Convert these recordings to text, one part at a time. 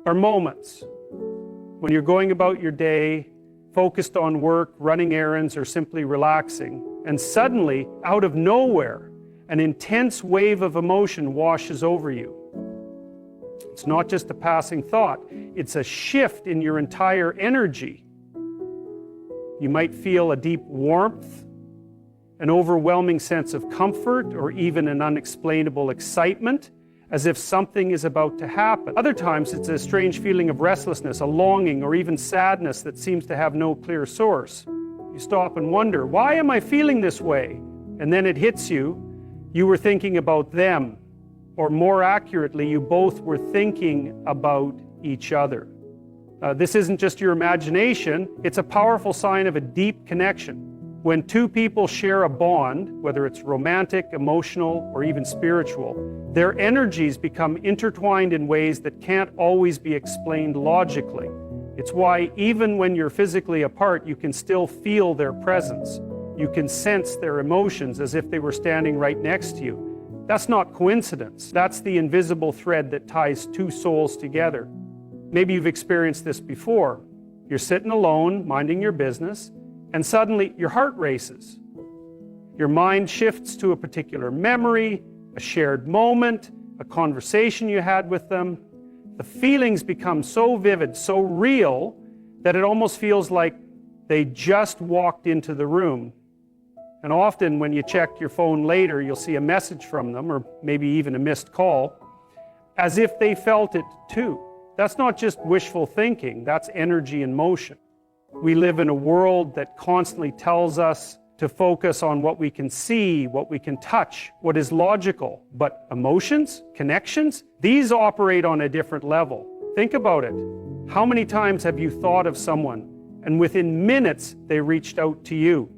are moments when you're going about your day, focused on work, running errands, or simply relaxing, and suddenly, out of nowhere, an intense wave of emotion washes over you. It's not just a passing thought, it's a shift in your entire energy. You might feel a deep warmth, an overwhelming sense of comfort, or even an unexplainable excitement, as if something is about to happen. Other times, it's a strange feeling of restlessness, a longing, or even sadness that seems to have no clear source. You stop and wonder, why am I feeling this way? And then it hits you, you were thinking about them, or more accurately, you both were thinking about each other. This isn't just your imagination, it's a powerful sign of a deep connection. When two people share a bond, whether it's romantic, emotional, or even spiritual, their energies become intertwined in ways that can't always be explained logically. It's why even when you're physically apart, you can still feel their presence. You can sense their emotions as if they were standing right next to you. That's not coincidence. That's the invisible thread that ties two souls together. Maybe you've experienced this before. You're sitting alone, minding your business, and suddenly your heart races. Your mind shifts to a particular memory, a shared moment, a conversation you had with them. The feelings become so vivid, so real, that it almost feels like they just walked into the room. And often when you check your phone later, you'll see a message from them, or maybe even a missed call, as if they felt it too. That's not just wishful thinking, that's energy in motion. We live in a world that constantly tells us to focus on what we can see, what we can touch, what is logical. But emotions, connections, these operate on a different level. Think about it. How many times have you thought of someone and within minutes they reached out to you?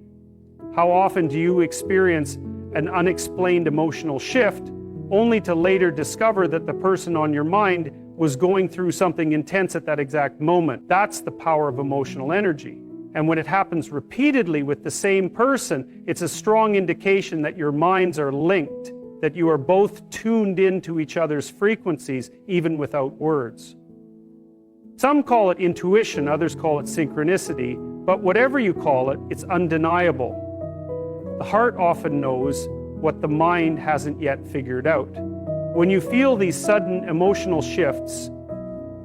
How often do you experience an unexplained emotional shift only to later discover that the person on your mind was going through something intense at that exact moment? That's the power of emotional energy. And when it happens repeatedly with the same person, it's a strong indication that your minds are linked, that you are both tuned into each other's frequencies, even without words. Some call it intuition, others call it synchronicity, but whatever you call it, it's undeniable. The heart often knows what the mind hasn't yet figured out. When you feel these sudden emotional shifts,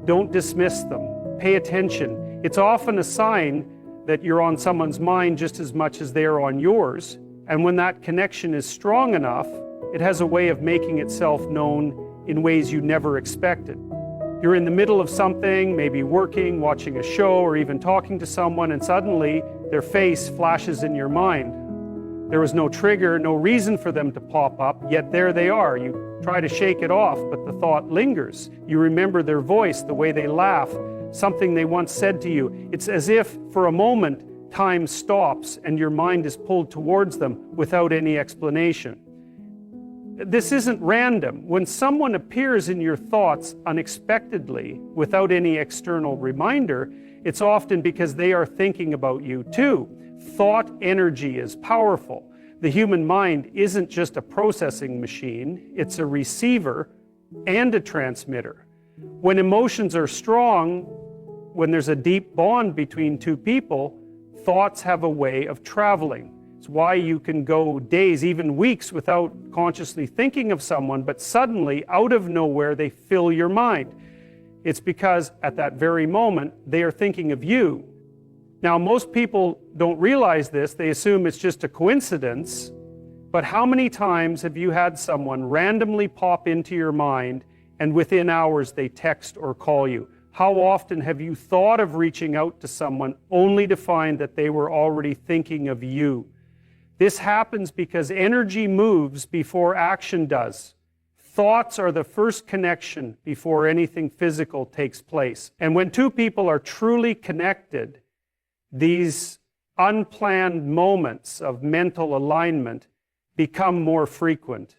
don't dismiss them. Pay attention. It's often a sign that you're on someone's mind just as much as they're on yours. And when that connection is strong enough, it has a way of making itself known in ways you never expected. You're in the middle of something, maybe working, watching a show, or even talking to someone, and suddenly their face flashes in your mind. There was no trigger, no reason for them to pop up, yet there they are. You try to shake it off, but the thought lingers. You remember their voice, the way they laugh, something they once said to you. It's as if, for a moment, time stops and your mind is pulled towards them without any explanation. This isn't random. When someone appears in your thoughts unexpectedly, without any external reminder, it's often because they are thinking about you too. Thought energy is powerful. The human mind isn't just a processing machine, it's a receiver and a transmitter. When emotions are strong, when there's a deep bond between two people, thoughts have a way of traveling. It's why you can go days, even weeks, without consciously thinking of someone, but suddenly, out of nowhere, they fill your mind. It's because at that very moment, they are thinking of you. Now, most people don't realize this. They assume it's just a coincidence. But how many times have you had someone randomly pop into your mind and within hours they text or call you? How often have you thought of reaching out to someone only to find that they were already thinking of you? This happens because energy moves before action does. Thoughts are the first connection before anything physical takes place. And when two people are truly connected, these unplanned moments of mental alignment become more frequent.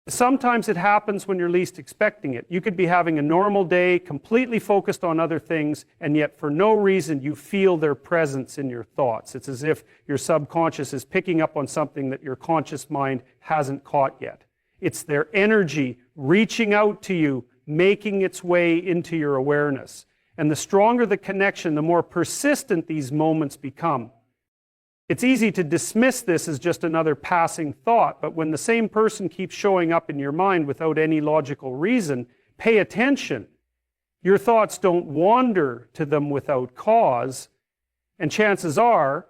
Sometimes it happens when you're least expecting it. You could be having a normal day, completely focused on other things, and yet for no reason you feel their presence in your thoughts. It's as if your subconscious is picking up on something that your conscious mind hasn't caught yet. It's their energy reaching out to you, making its way into your awareness. And the stronger the connection, the more persistent these moments become. It's easy to dismiss this as just another passing thought, but when the same person keeps showing up in your mind without any logical reason, pay attention. Your thoughts don't wander to them without cause, and chances are,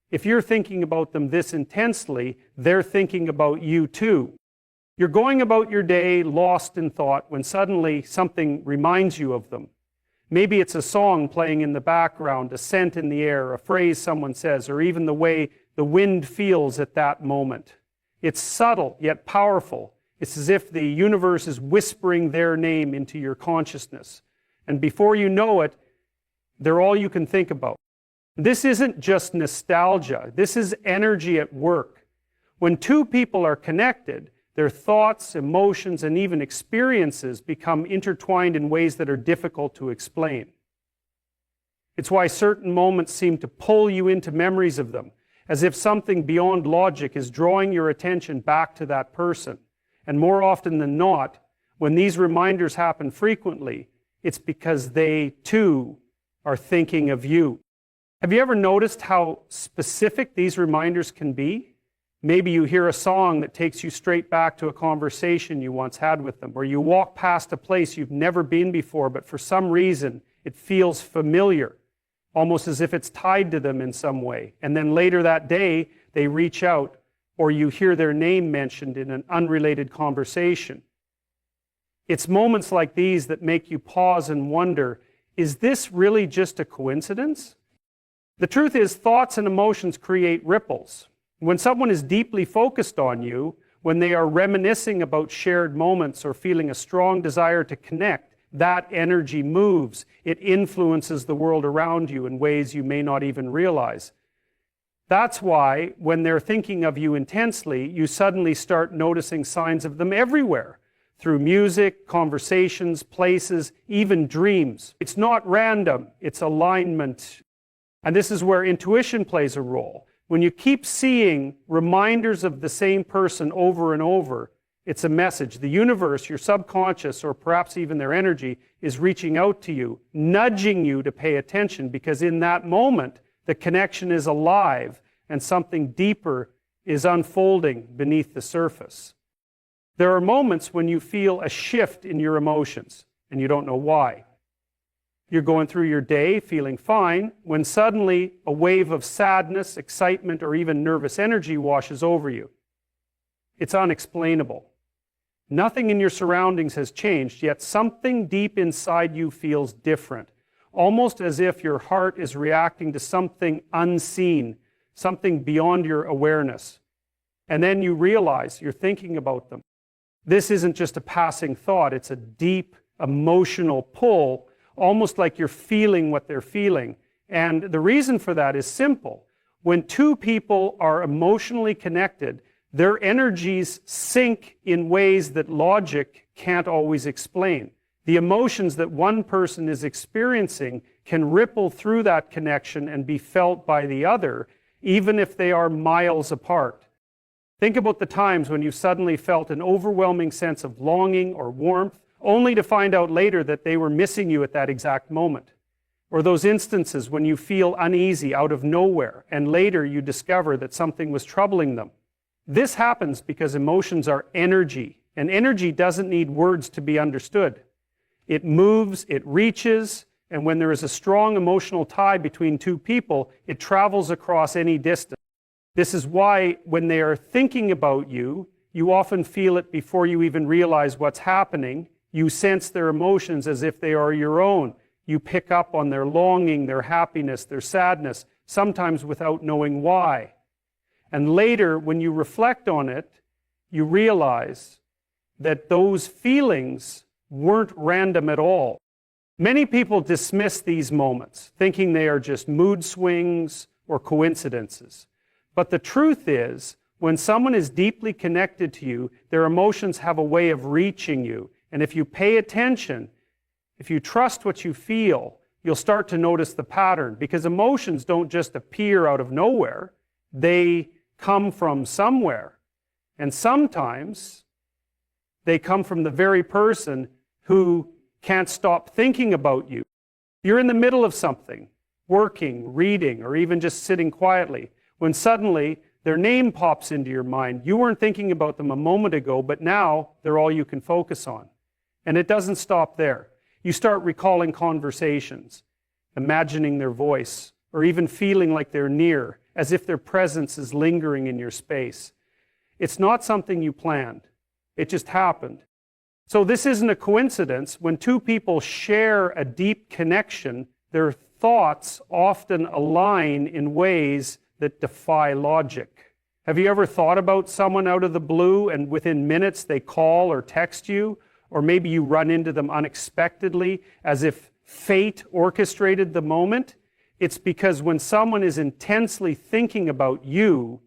if you're thinking about them this intensely, they're thinking about you too. You're going about your day lost in thought when suddenly something reminds you of them. Maybe it's a song playing in the background, a scent in the air, a phrase someone says, or even the way the wind feels at that moment. It's subtle yet powerful. It's as if the universe is whispering their name into your consciousness. And before you know it, they're all you can think about. This isn't just nostalgia. This is energy at work. When two people are connected, their thoughts, emotions, and even experiences become intertwined in ways that are difficult to explain. It's why certain moments seem to pull you into memories of them, as if something beyond logic is drawing your attention back to that person. And more often than not, when these reminders happen frequently, it's because they, too, are thinking of you. Have you ever noticed how specific these reminders can be? Maybe you hear a song that takes you straight back to a conversation you once had with them, or you walk past a place you've never been before, but for some reason it feels familiar, almost as if it's tied to them in some way. And then later that day, they reach out, or you hear their name mentioned in an unrelated conversation. It's moments like these that make you pause and wonder, is this really just a coincidence? The truth is, thoughts and emotions create ripples. When someone is deeply focused on you, when they are reminiscing about shared moments or feeling a strong desire to connect, that energy moves. It influences the world around you in ways you may not even realize. That's why, when they're thinking of you intensely, you suddenly start noticing signs of them everywhere, through music, conversations, places, even dreams. It's not random, it's alignment. And this is where intuition plays a role. When you keep seeing reminders of the same person over and over, it's a message. The universe, your subconscious, or perhaps even their energy, is reaching out to you, nudging you to pay attention, because in that moment, the connection is alive and something deeper is unfolding beneath the surface. There are moments when you feel a shift in your emotions, and you don't know why. You're going through your day feeling fine, when suddenly a wave of sadness, excitement, or even nervous energy washes over you. It's unexplainable. Nothing in your surroundings has changed, yet something deep inside you feels different, almost as if your heart is reacting to something unseen, something beyond your awareness. And then you realize you're thinking about them. This isn't just a passing thought, it's a deep emotional pull, almost like you're feeling what they're feeling. And the reason for that is simple. When two people are emotionally connected, their energies sync in ways that logic can't always explain. The emotions that one person is experiencing can ripple through that connection and be felt by the other, even if they are miles apart. Think about the times when you suddenly felt an overwhelming sense of longing or warmth, only to find out later that they were missing you at that exact moment. Or those instances when you feel uneasy out of nowhere, and later you discover that something was troubling them. This happens because emotions are energy, and energy doesn't need words to be understood. It moves, it reaches, and when there is a strong emotional tie between two people, it travels across any distance. This is why when they are thinking about you, you often feel it before you even realize what's happening. You sense their emotions as if they are your own. You pick up on their longing, their happiness, their sadness, sometimes without knowing why. And later, when you reflect on it, you realize that those feelings weren't random at all. Many people dismiss these moments, thinking they are just mood swings or coincidences. But the truth is, when someone is deeply connected to you, their emotions have a way of reaching you. And if you pay attention, if you trust what you feel, you'll start to notice the pattern, because emotions don't just appear out of nowhere. They come from somewhere. And sometimes they come from the very person who can't stop thinking about you. You're in the middle of something, working, reading, or even just sitting quietly, when suddenly their name pops into your mind. You weren't thinking about them a moment ago, but now they're all you can focus on. And it doesn't stop there. You start recalling conversations, imagining their voice, or even feeling like they're near, as if their presence is lingering in your space. It's not something you planned. It just happened. So this isn't a coincidence. When two people share a deep connection, their thoughts often align in ways that defy logic. Have you ever thought about someone out of the blue and within minutes they call or text you? Or maybe you run into them unexpectedly as if fate orchestrated the moment? It's because when someone is intensely thinking about you,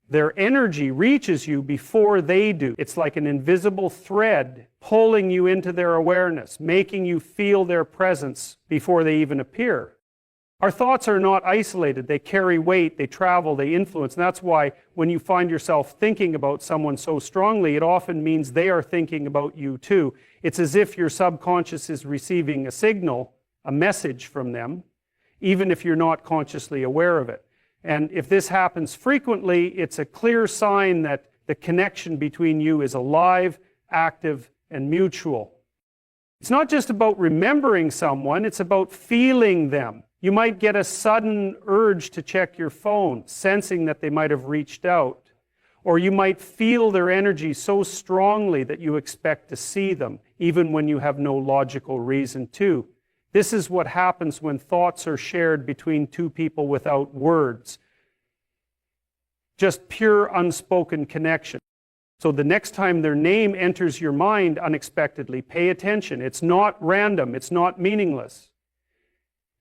their energy reaches you before they do. It's like an invisible thread pulling you into their awareness, making you feel their presence before they even appear. Our thoughts are not isolated. They carry weight, they travel, they influence. And that's why when you find yourself thinking about someone so strongly, it often means they are thinking about you too. It's as if your subconscious is receiving a signal, a message from them, even if you're not consciously aware of it. And if this happens frequently, it's a clear sign that the connection between you is alive, active, and mutual. It's not just about remembering someone, it's about feeling them. You might get a sudden urge to check your phone, sensing that they might have reached out. Or you might feel their energy so strongly that you expect to see them, even when you have no logical reason to. This is what happens when thoughts are shared between two people without words. Just pure unspoken connection. So the next time their name enters your mind unexpectedly, pay attention. It's not random. It's not meaningless.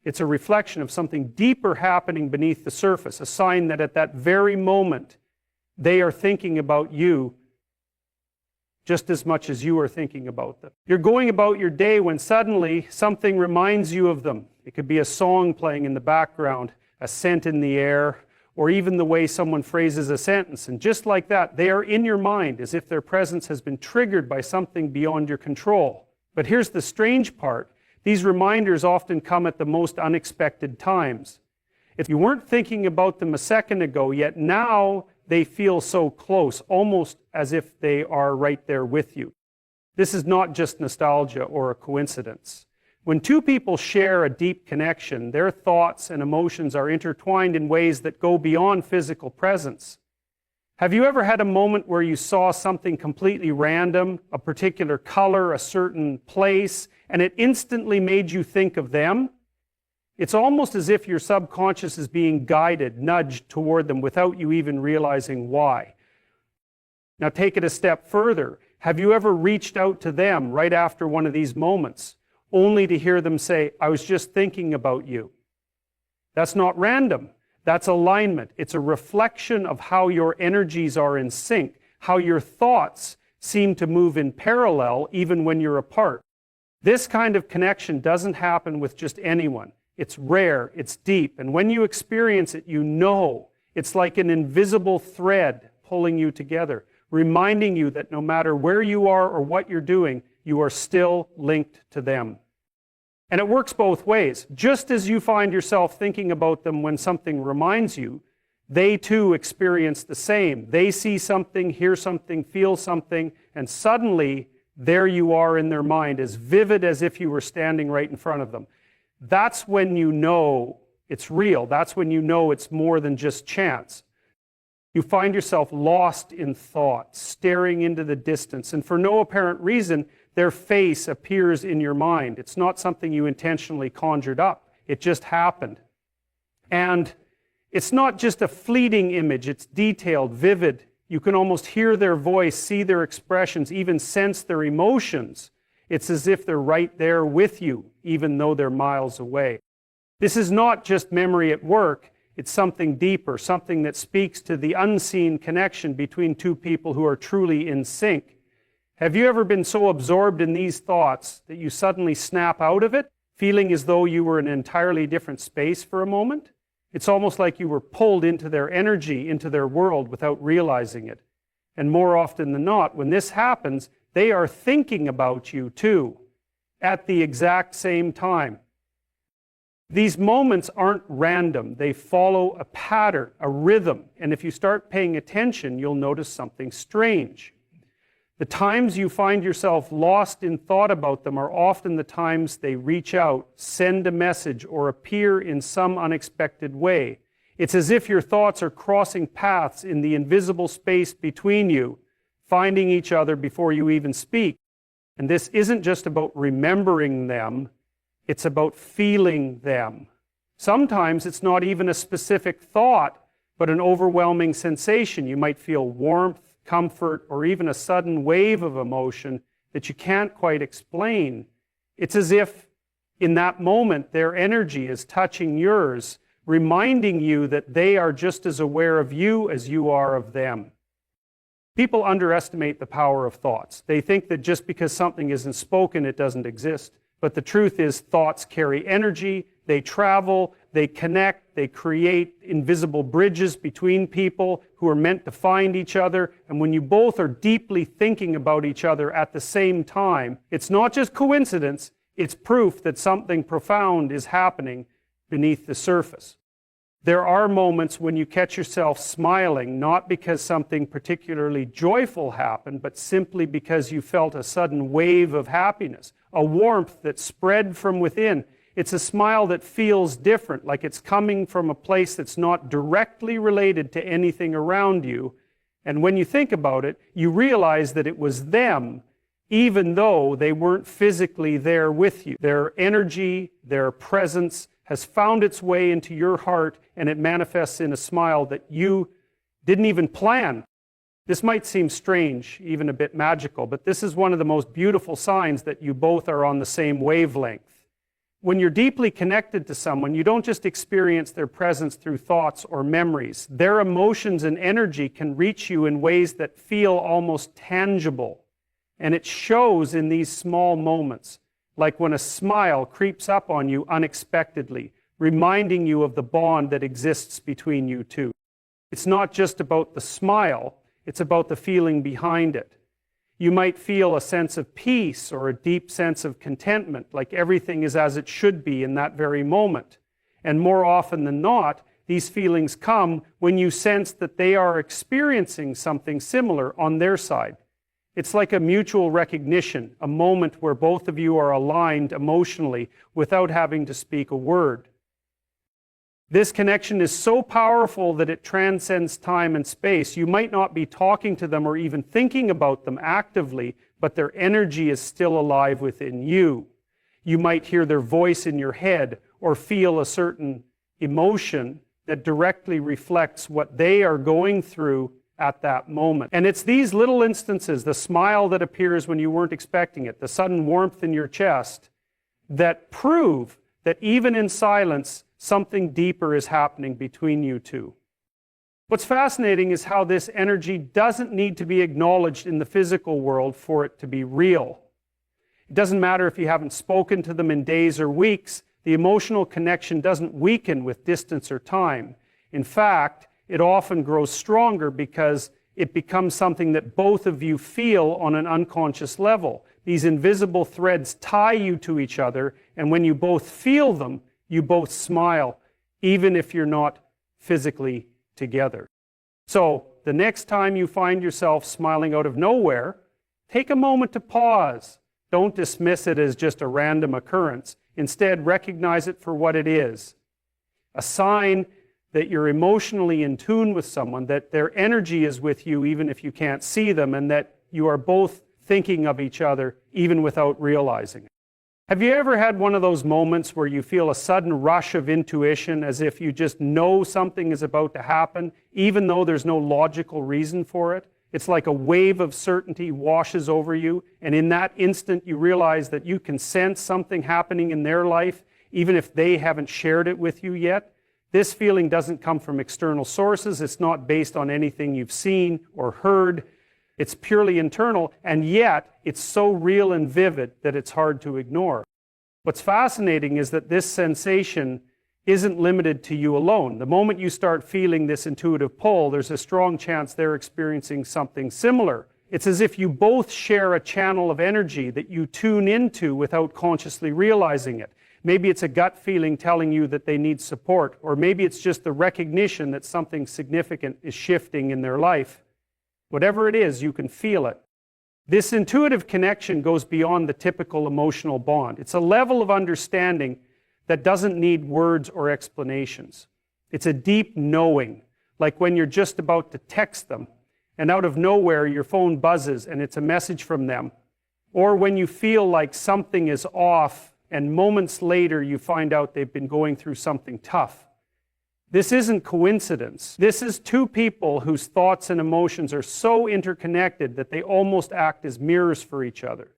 It's a reflection of something deeper happening beneath the surface, a sign that at that very moment they are thinking about you just as much as you are thinking about them. You're going about your day when suddenly something reminds you of them. It could be a song playing in the background, a scent in the air, or even the way someone phrases a sentence. And just like that, they are in your mind as if their presence has been triggered by something beyond your control. But here's the strange part. These reminders often come at the most unexpected times. If you weren't thinking about them a second ago, yet now they feel so close, almost as if they are right there with you. This is not just nostalgia or a coincidence. When two people share a deep connection, their thoughts and emotions are intertwined in ways that go beyond physical presence. Have you ever had a moment where you saw something completely random, a particular color, a certain place, and it instantly made you think of them? It's almost as if your subconscious is being guided, nudged toward them without you even realizing why. Now take it a step further. Have you ever reached out to them right after one of these moments, only to hear them say, "I was just thinking about you"? That's not random. That's alignment. It's a reflection of how your energies are in sync, how your thoughts seem to move in parallel even when you're apart. This kind of connection doesn't happen with just anyone. It's rare, it's deep, and when you experience it, you know. It's like an invisible thread pulling you together, reminding you that no matter where you are or what you're doing, you are still linked to them. And it works both ways. Just as you find yourself thinking about them when something reminds you, they too experience the same. They see something, hear something, feel something, and suddenly there you are in their mind, as vivid as if you were standing right in front of them. That's when you know it's real. That's when you know it's more than just chance. You find yourself lost in thought, staring into the distance, and for no apparent reason, their face appears in your mind. It's not something you intentionally conjured up. It just happened. And it's not just a fleeting image. It's detailed, vivid. You can almost hear their voice, see their expressions, even sense their emotions. It's as if they're right there with you, even though they're miles away. This is not just memory at work. It's something deeper, something that speaks to the unseen connection between two people who are truly in sync. Have you ever been so absorbed in these thoughts that you suddenly snap out of it, feeling as though you were in an entirely different space for a moment? It's almost like you were pulled into their energy, into their world without realizing it. And more often than not, when this happens, they are thinking about you too, at the exact same time. These moments aren't random. They follow a pattern, a rhythm. And if you start paying attention, you'll notice something strange. The times you find yourself lost in thought about them are often the times they reach out, send a message, or appear in some unexpected way. It's as if your thoughts are crossing paths in the invisible space between you, finding each other before you even speak. And this isn't just about remembering them, it's about feeling them. Sometimes it's not even a specific thought, but an overwhelming sensation. You might feel warmth, comfort, or even a sudden wave of emotion that you can't quite explain. It's as if in that moment their energy is touching yours, reminding you that they are just as aware of you as you are of them. People underestimate the power of thoughts. They think that just because something isn't spoken, it doesn't exist. But the truth is, thoughts carry energy, they travel, they connect, they create invisible bridges between people who are meant to find each other. And when you both are deeply thinking about each other at the same time, it's not just coincidence, it's proof that something profound is happening beneath the surface. There are moments when you catch yourself smiling, not because something particularly joyful happened, but simply because you felt a sudden wave of happiness, a warmth that spread from within. It's a smile that feels different, like it's coming from a place that's not directly related to anything around you. And when you think about it, you realize that it was them, even though they weren't physically there with you. Their energy, their presence has found its way into your heart, and it manifests in a smile that you didn't even plan. This might seem strange, even a bit magical, but this is one of the most beautiful signs that you both are on the same wavelength. When you're deeply connected to someone, you don't just experience their presence through thoughts or memories. Their emotions and energy can reach you in ways that feel almost tangible. And it shows in these small moments, like when a smile creeps up on you unexpectedly, reminding you of the bond that exists between you two. It's not just about the smile, it's about the feeling behind it. You might feel a sense of peace or a deep sense of contentment, like everything is as it should be in that very moment. And more often than not, these feelings come when you sense that they are experiencing something similar on their side. It's like a mutual recognition, a moment where both of you are aligned emotionally without having to speak a word. This connection is so powerful that it transcends time and space. You might not be talking to them or even thinking about them actively, but their energy is still alive within you. You might hear their voice in your head or feel a certain emotion that directly reflects what they are going through at that moment. And it's these little instances, the smile that appears when you weren't expecting it, the sudden warmth in your chest, that prove that even in silence, something deeper is happening between you two. What's fascinating is how this energy doesn't need to be acknowledged in the physical world for it to be real. It doesn't matter if you haven't spoken to them in days or weeks, the emotional connection doesn't weaken with distance or time. In fact, it often grows stronger because it becomes something that both of you feel on an unconscious level. These invisible threads tie you to each other, and when you both feel them, you both smile, even if you're not physically together. So, the next time you find yourself smiling out of nowhere, take a moment to pause. Don't dismiss it as just a random occurrence. Instead, recognize it for what it is. A sign that you're emotionally in tune with someone, that their energy is with you even if you can't see them, and that you are both thinking of each other even without realizing it. Have you ever had one of those moments where you feel a sudden rush of intuition, as if you just know something is about to happen, even though there's no logical reason for it? It's like a wave of certainty washes over you, and in that instant you realize that you can sense something happening in their life, even if they haven't shared it with you yet. This feeling doesn't come from external sources. It's not based on anything you've seen or heard. It's purely internal, and yet it's so real and vivid that it's hard to ignore. What's fascinating is that this sensation isn't limited to you alone. The moment you start feeling this intuitive pull, there's a strong chance they're experiencing something similar. It's as if you both share a channel of energy that you tune into without consciously realizing it. Maybe it's a gut feeling telling you that they need support, or maybe it's just the recognition that something significant is shifting in their life. Whatever it is, you can feel it. This intuitive connection goes beyond the typical emotional bond. It's a level of understanding that doesn't need words or explanations. It's a deep knowing, like when you're just about to text them, and out of nowhere your phone buzzes and it's a message from them. Or when you feel like something is off and moments later you find out they've been going through something tough. This isn't coincidence. This is two people whose thoughts and emotions are so interconnected that they almost act as mirrors for each other.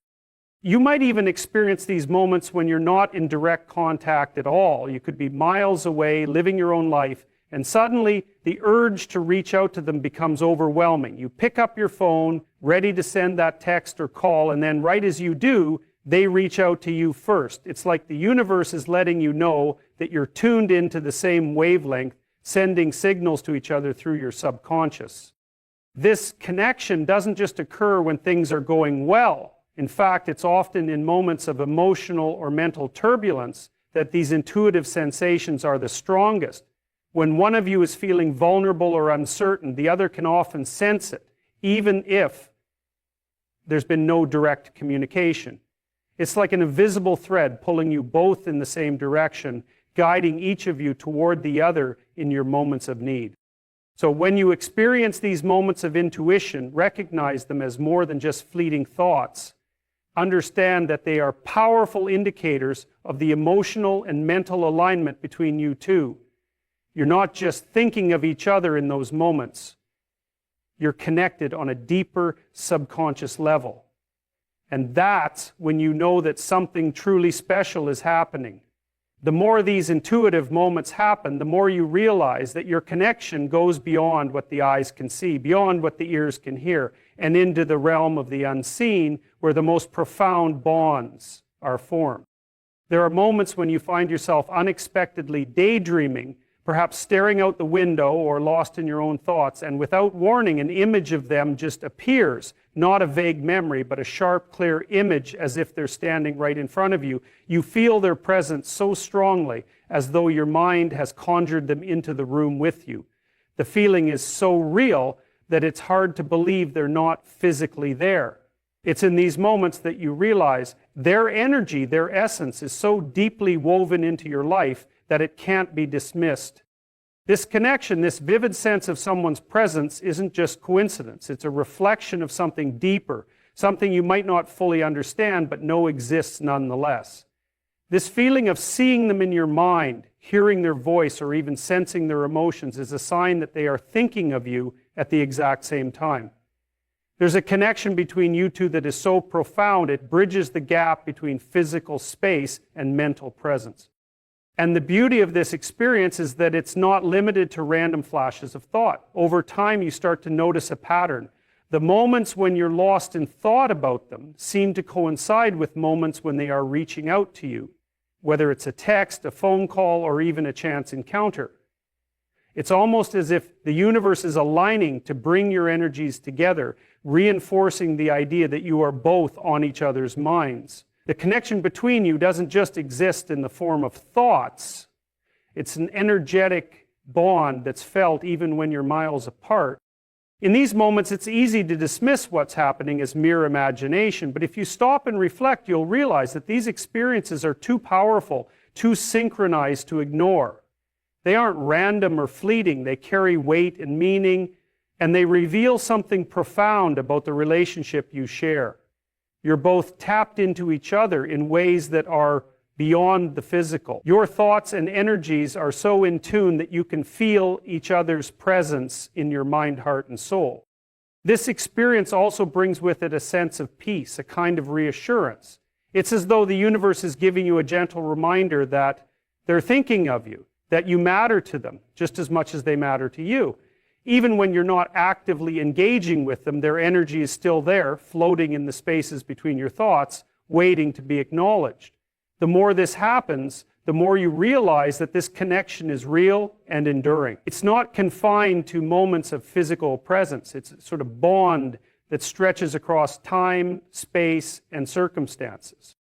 You might even experience these moments when you're not in direct contact at all. You could be miles away, living your own life, and suddenly the urge to reach out to them becomes overwhelming. You pick up your phone, ready to send that text or call, and then right as you do, they reach out to you first. It's like the universe is letting you know that you're tuned into the same wavelength, sending signals to each other through your subconscious. This connection doesn't just occur when things are going well. In fact, it's often in moments of emotional or mental turbulence that these intuitive sensations are the strongest. When one of you is feeling vulnerable or uncertain, the other can often sense it, even if there's been no direct communication. It's like an invisible thread pulling you both in the same direction, guiding each of you toward the other in your moments of need. So when you experience these moments of intuition, recognize them as more than just fleeting thoughts. Understand that they are powerful indicators of the emotional and mental alignment between you two. You're not just thinking of each other in those moments. You're connected on a deeper subconscious level. And that's when you know that something truly special is happening. The more these intuitive moments happen, the more you realize that your connection goes beyond what the eyes can see, beyond what the ears can hear, and into the realm of the unseen, where the most profound bonds are formed. There are moments when you find yourself unexpectedly daydreaming, perhaps staring out the window or lost in your own thoughts, and without warning, an image of them just appears, not a vague memory, but a sharp, clear image as if they're standing right in front of you. You feel their presence so strongly, as though your mind has conjured them into the room with you. The feeling is so real that it's hard to believe they're not physically there. It's in these moments that you realize their energy, their essence, is so deeply woven into your life that it can't be dismissed. This connection, this vivid sense of someone's presence, isn't just coincidence. It's a reflection of something deeper, something you might not fully understand but know exists nonetheless. This feeling of seeing them in your mind, hearing their voice, or even sensing their emotions is a sign that they are thinking of you at the exact same time. There's a connection between you two that is so profound it bridges the gap between physical space and mental presence. And the beauty of this experience is that it's not limited to random flashes of thought. Over time, you start to notice a pattern. The moments when you're lost in thought about them seem to coincide with moments when they are reaching out to you, whether it's a text, a phone call, or even a chance encounter. It's almost as if the universe is aligning to bring your energies together, reinforcing the idea that you are both on each other's minds. The connection between you doesn't just exist in the form of thoughts. It's an energetic bond that's felt even when you're miles apart. In these moments, it's easy to dismiss what's happening as mere imagination, but if you stop and reflect, you'll realize that these experiences are too powerful, too synchronized to ignore. They aren't random or fleeting. They carry weight and meaning, and they reveal something profound about the relationship you share. You're both tapped into each other in ways that are beyond the physical. Your thoughts and energies are so in tune that you can feel each other's presence in your mind, heart, and soul. This experience also brings with it a sense of peace, a kind of reassurance. It's as though the universe is giving you a gentle reminder that they're thinking of you, that you matter to them just as much as they matter to you. Even when you're not actively engaging with them, their energy is still there, floating in the spaces between your thoughts, waiting to be acknowledged. The more this happens, the more you realize that this connection is real and enduring. It's not confined to moments of physical presence. It's a sort of bond that stretches across time, space, and circumstances.